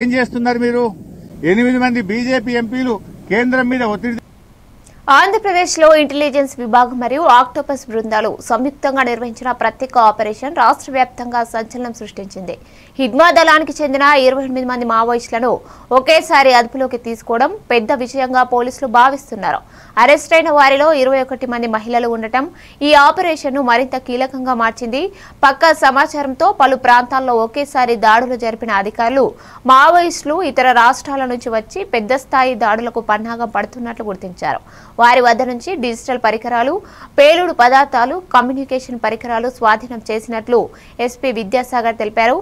ఏం చేస్తున్నారు మీరు? 8 మంది బీజేపీ ఎంపీలు కేంద్రం మీద ఒత్తిడి. ఆంధ్రప్రదేశ్లో ఇంటెలిజెన్స్ విభాగం మరియు ఆక్టోపస్ బృందాలు సంయుక్తంగా నిర్వహించిన ప్రత్యేక ఆపరేషన్ రాష్ట్ర వ్యాప్తంగా సంచలనం సృష్టించింది. హిడ్మా దళానికి చెందిన 28 మంది మావోయిస్టులను ఒకేసారి అదుపులోకి తీసుకోవడం పెద్ద విజయంగా పోలీసులు భావిస్తున్నారు. అరెస్ట్ అయిన వారిలో 21 మంది మహిళలు ఉండటం ఈ ఆపరేషన్ను మరింత కీలకంగా మార్చింది. పక్కా సమాచారంతో పలు ప్రాంతాల్లో ఒకేసారి దాడులు జరిపిన అధికారులు మావోయిస్టులు ఇతర రాష్ట్రాల నుంచి వచ్చి పెద్ద స్థాయి దాడులకు పన్నాగం పడుతున్నట్లు గుర్తించారు. వారి వద్ద నుంచి డిజిటల్ పరికరాలు, పేలుడు పదార్థాలు, కమ్యూనికేషన్ పరికరాలు స్వాధీనం చేసినట్లు ఎస్పీ విద్యాసాగర్ తెలిపారు.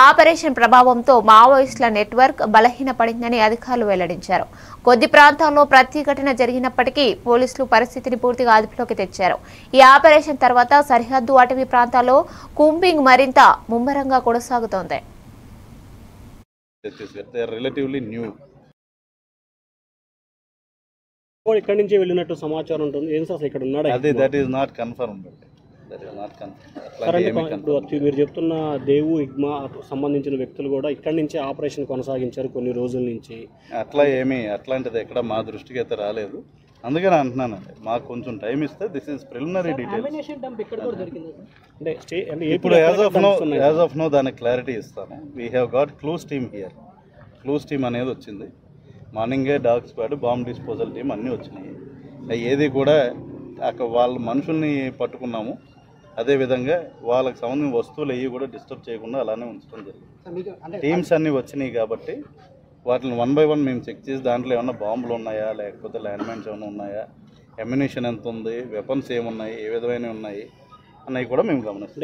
ఆపరేషన్ ప్రభావంతో మావోయిస్టుల నెట్వర్క్ బలహీనపడిందని అధికారులు వెల్లడించారు. కొద్ది ప్రాంతాల్లో ప్రతిఘటన జరిగినప్పటికీ పోలీసులు పరిస్థితిని పూర్తిగా అదుపులోకి తెచ్చారు. ఈ ఆపరేషన్ తర్వాత సరిహద్దు అటవీ ప్రాంతాల్లో కూంబింగ్ మరింత ముమ్మరంగా కొనసాగుతోంది. ఇక్కడ నుంచి వెళ్ళినట్టు సమాచారం ఉంటుంది. ఏం సార్ ఇక్కడ ఉన్నాడు? That is not confirm. మీరు చెప్తున్న దేవు హిగ్మా సంబంధించిన వ్యక్తులు కూడా ఇక్కడి నుంచి ఆపరేషన్ కొనసాగించారు కొన్ని రోజుల నుంచి. అట్లాంటిది ఎక్కడ మా దృష్టికి అయితే రాలేదు. అందుకని అంటున్నానండి, మాకు కొంచెం టైం ఇస్తే దిస్ ఈస్ ప్రిలిమినరీ డీటెయిల్స్. ఇప్పుడు యాజ్ ఆఫ్ నో దానికి క్లారిటీ ఇస్తాను. We have got clues team here. Clues team అనేది వచ్చింది. మార్నింగే dog squad, bomb disposal team అన్నీ వచ్చినాయి. ఏది కూడా అక్కడ వాళ్ళ మనుషుల్ని పట్టుకున్నాము. అదేవిధంగా వాళ్ళకి సంబంధించిన వస్తువులు అవి కూడా డిస్టర్బ్ చేయకుండా అలానే ఉంచడం జరిగింది. టీమ్స్ అన్నీ వచ్చినాయి కాబట్టి వాటిని 1 by 1 మేము చెక్ చేసి దాంట్లో ఏమన్నా బాంబులు ఉన్నాయా, లేకపోతే ల్యాండ్ మైన్స్ ఏమైనా ఉన్నాయా, అమ్యునిషన్ ఎంత ఉంది, వెపన్స్ ఏమున్నాయి, ఏ విధమైన ఉన్నాయి అన్నవి కూడా మేము గమనిస్తాం.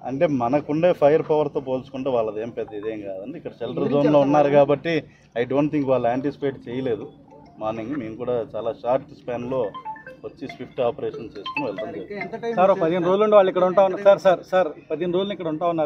అంటే మనకుండే ఫైర్ పవర్తో పోల్చుకుంటే వాళ్ళది ఏం పెద్ద ఇదేం కాదండి. ఇక్కడ షెల్టర్ జోన్లో ఉన్నారు కాబట్టి ఐ డోంట్ థింక్ వాళ్ళు యాంటిసిపేట్ చేయలేదు. మార్నింగ్ మేము కూడా చాలా షార్ట్ స్పాన్లో వచ్చి స్విఫ్ట్ ఆపరేషన్ చేసుకుని వెళ్తాం. సార్ 15 రోజులు వాళ్ళు ఇక్కడ ఉంటా ఉన్నారు. సార్ 15 రోజులు ఇక్కడ ఉంటా ఉన్నారు.